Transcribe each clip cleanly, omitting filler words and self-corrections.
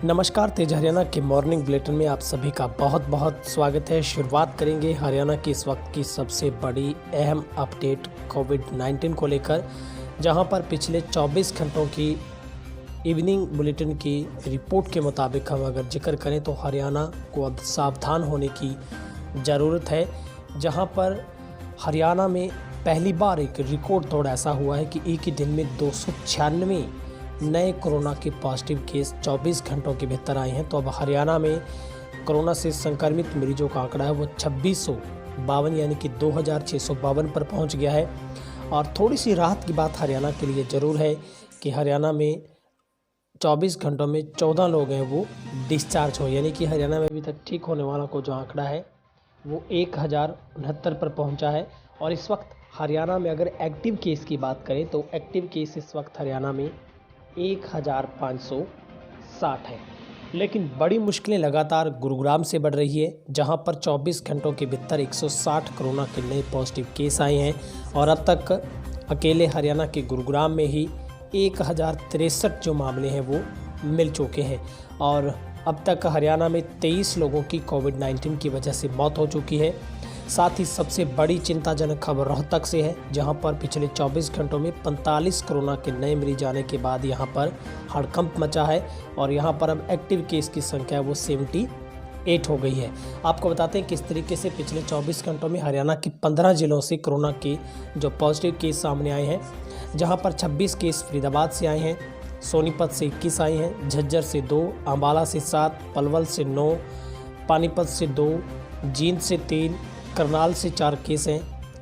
नमस्कार, तेज हरियाणा के morning bulletin में आप सभी का बहुत बहुत स्वागत है। शुरुआत करेंगे हरियाणा की इस वक्त की सबसे बड़ी अहम अपडेट कोविड-19 को लेकर, जहां पर पिछले 24 घंटों की इवनिंग बुलेटिन की रिपोर्ट के मुताबिक हम अगर जिक्र करें तो हरियाणा को अब सावधान होने की ज़रूरत है। जहां पर हरियाणा में पहली बार एक रिकॉर्ड तोड़ ऐसा हुआ है कि एक ही दिन में 296 नए कोरोना के पॉजिटिव केस 24 घंटों के भीतर आए हैं। तो अब हरियाणा में कोरोना से संक्रमित मरीजों का आंकड़ा है वो 2652 यानी कि 2652 पर पहुंच गया है। और थोड़ी सी राहत की बात हरियाणा के लिए ज़रूर है कि हरियाणा में 24 घंटों में 14 लोग हैं वो डिस्चार्ज हो, यानी कि हरियाणा में अभी तक ठीक होने वाला को जो आंकड़ा है वो 1069 पर पहुंचा है। और इस वक्त हरियाणा में अगर एक्टिव केस की बात करें तो एक्टिव केस इस वक्त हरियाणा में 1560 है। लेकिन बड़ी मुश्किलें लगातार गुरुग्राम से बढ़ रही है, जहां पर 24 घंटों के भीतर 160 कोरोना के नए पॉजिटिव केस आए हैं। और अब तक अकेले हरियाणा के गुरुग्राम में ही 1063 जो मामले हैं वो मिल चुके हैं। और अब तक हरियाणा में 23 लोगों की कोविड-19 की वजह से मौत हो चुकी है। साथ ही सबसे बड़ी चिंताजनक खबर रोहतक से है, जहां पर पिछले 24 घंटों में 45 कोरोना के नए मरीज आने के बाद यहां पर हड़कंप मचा है। और यहां पर अब एक्टिव केस की संख्या वो 78 हो गई है। आपको बताते हैं किस तरीके से पिछले 24 घंटों में हरियाणा के 15 जिलों से कोरोना के जो पॉजिटिव केस सामने आए हैं, जहाँ पर 26 केस फरीदाबाद से आए हैं, सोनीपत से 21 आए हैं, झज्जर से 2, अम्बाला से 7, पलवल से 9, पानीपत से 2, जींद से 3, करनाल से 4 केस हैं,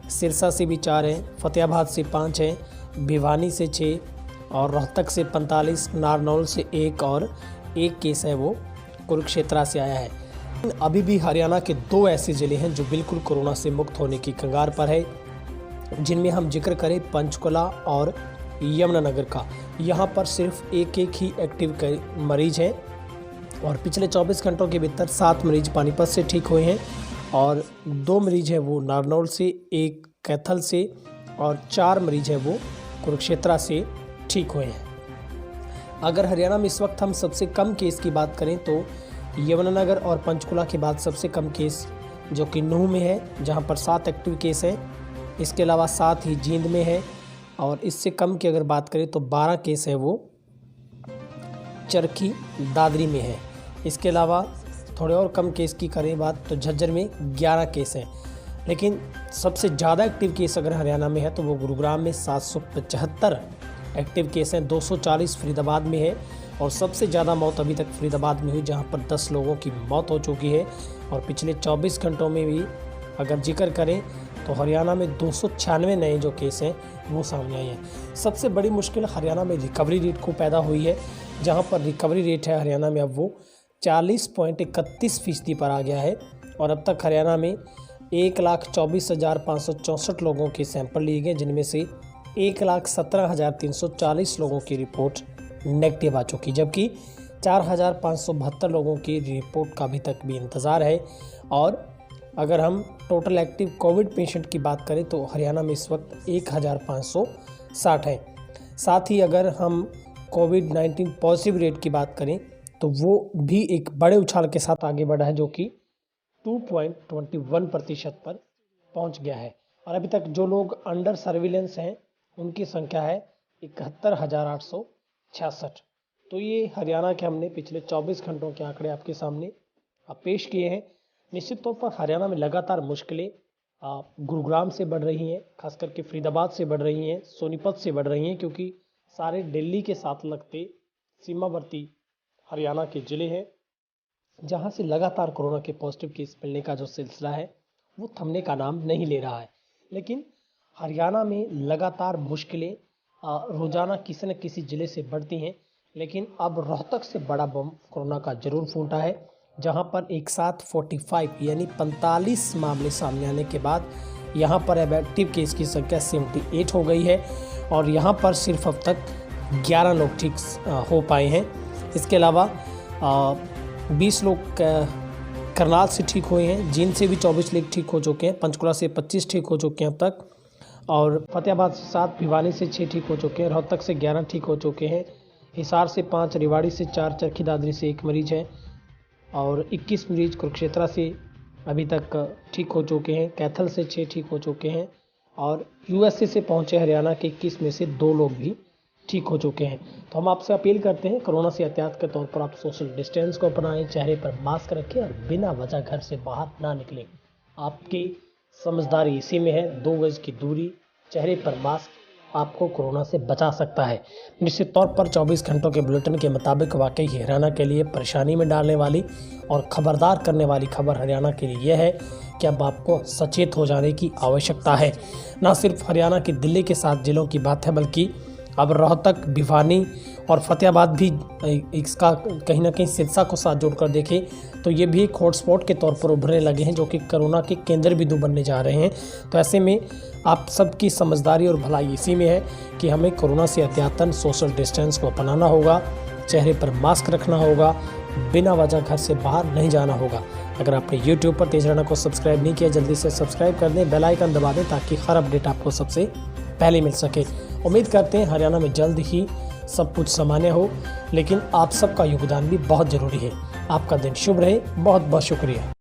सिरसा से भी 4 हैं, फतेहाबाद से 5 हैं, भिवानी से 6 और रोहतक से 45, नारनौल से 1 और 1 केस है वो कुरुक्षेत्र से आया है। अभी भी हरियाणा के 2 ऐसे ज़िले हैं जो बिल्कुल कोरोना से मुक्त होने की कगार पर है, जिनमें हम जिक्र करें पंचकुला और यमुनानगर का। यहाँ पर सिर्फ एक ही एक्टिव मरीज हैं और पिछले 24 घंटों के भीतर 7 मरीज पानीपत से ठीक हुए हैं और 2 मरीज हैं वो नारनौल से, 1 कैथल से और 4 मरीज हैं वो कुरुक्षेत्र से ठीक हुए हैं। अगर हरियाणा में इस वक्त हम सबसे कम केस की बात करें तो यमुनानगर और पंचकुला के बाद सबसे कम केस जो कि नूंह में है, जहां पर 7 एक्टिव केस हैं। इसके अलावा 7 ही जींद में है और इससे कम की अगर बात करें तो 12 केस है वो चरखी दादरी में है। इसके अलावा थोड़े और कम केस की करें बात तो झज्जर में 11 केस हैं। लेकिन सबसे ज़्यादा एक्टिव केस अगर हरियाणा में है तो वो गुरुग्राम में 775 एक्टिव केस हैं, 240 फरीदाबाद में है और सबसे ज़्यादा मौत अभी तक फरीदाबाद में हुई, जहां पर 10 लोगों की मौत हो चुकी है। और पिछले 24 घंटों में भी अगर जिक्र करें तो हरियाणा में 296 नए जो केस हैं वो सामने आए हैं। सबसे बड़ी मुश्किल हरियाणा में रिकवरी रेट को पैदा हुई है, जहाँ पर रिकवरी रेट है हरियाणा में अब वो 40.31% पर आ गया है। और अब तक हरियाणा में 1,24,564 लोगों के सैंपल लिए गए, जिनमें से 1,17,340 लोगों की रिपोर्ट नेगेटिव आ चुकी, जबकि 4,572 लोगों की रिपोर्ट का अभी तक भी इंतज़ार है। और अगर हम टोटल एक्टिव कोविड पेशेंट की बात करें तो हरियाणा में इस वक्त 1,560 है। साथ ही अगर हम कोविड-19 पॉजिटिव रेट की बात करें तो वो भी एक बड़े उछाल के साथ आगे बढ़ा है, जो कि 2.21% पर पहुंच गया है। और अभी तक जो लोग अंडर सर्विलेंस हैं उनकी संख्या है 71,866। तो ये हरियाणा के हमने पिछले 24 घंटों के आंकड़े आपके सामने पेश किए हैं। निश्चित तौर पर हरियाणा में लगातार मुश्किलें गुरुग्राम से बढ़ रही हैं, खास करके फरीदाबाद से बढ़ रही हैं, सोनीपत से बढ़ रही हैं, क्योंकि सारे दिल्ली के साथ लगते सीमावर्ती हरियाणा के ज़िले हैं, जहां से लगातार कोरोना के पॉजिटिव केस मिलने का जो सिलसिला है वो थमने का नाम नहीं ले रहा है। लेकिन हरियाणा में लगातार मुश्किलें रोज़ाना किसी न किसी ज़िले से बढ़ती हैं। लेकिन अब रोहतक से बड़ा बम कोरोना का जरूर फूटा है, जहां पर एक साथ 45 यानी 45 मामले सामने आने के बाद यहां पर अब एक्टिव केस की संख्या 78 हो गई है। और यहां पर सिर्फ अब तक 11 लोग ठीक हो पाए हैं। इसके अलावा 20 लोग करनाल से ठीक हुए हैं, जींद से भी 24 लोग ठीक हो चुके हैं, पंचकुला से 25 ठीक हो चुके हैं अब तक, और फतेहाबाद से 7, भिवानी से 6 ठीक हो चुके हैं, रोहतक से 11 ठीक हो चुके हैं, हिसार से 5, रेवाड़ी से 4, चरखी दादरी से 1 मरीज है और 21 मरीज कुरुक्षेत्र से अभी तक ठीक हो चुके हैं। कैथल से 6 ठीक हो चुके हैं और यूएसए से पहुंचे हरियाणा के 21 में से 2 लोग भी ठीक हो चुके हैं। तो हम आपसे अपील करते हैं, कोरोना से एहतियात के तौर पर आप सोशल डिस्टेंस को अपनाएं, चेहरे पर मास्क रखें और बिना वजह घर से बाहर ना निकलें। आपकी समझदारी इसी में है, 2 गज की दूरी, चेहरे पर मास्क आपको कोरोना से बचा सकता है। निश्चित तौर पर 24 घंटों के बुलेटिन के मुताबिक वाकई हरियाणा के लिए परेशानी में डालने वाली और खबरदार करने वाली खबर हरियाणा के लिए यह है कि अब आपको सचेत हो जाने की आवश्यकता है। न सिर्फ हरियाणा की दिल्ली के 7 जिलों की बात है, बल्कि अब रोहतक, भिवानी और फतेहाबाद भी इसका कहीं ना कहीं सिरसा को साथ जोड़कर देखें तो ये भी एक हॉटस्पॉट के तौर पर उभरने लगे हैं, जो कि कोरोना के केंद्र बिंदु बनने जा रहे हैं। तो ऐसे में आप सबकी समझदारी और भलाई इसी में है कि हमें कोरोना से एहतियातन सोशल डिस्टेंस को अपनाना होगा, चेहरे पर मास्क रखना होगा, बिना वजह घर से बाहर नहीं जाना होगा। अगर आपने YouTube पर तेज राणा को सब्सक्राइब नहीं किया, जल्दी से सब्सक्राइब कर दें, बेल आइकन दबा दें ताकि हर अपडेट आपको सबसे पहले मिल सके। उम्मीद करते हैं हरियाणा में जल्द ही सब कुछ सामान्य हो, लेकिन आप सबका योगदान भी बहुत ज़रूरी है। आपका दिन शुभ रहे, बहुत बहुत शुक्रिया।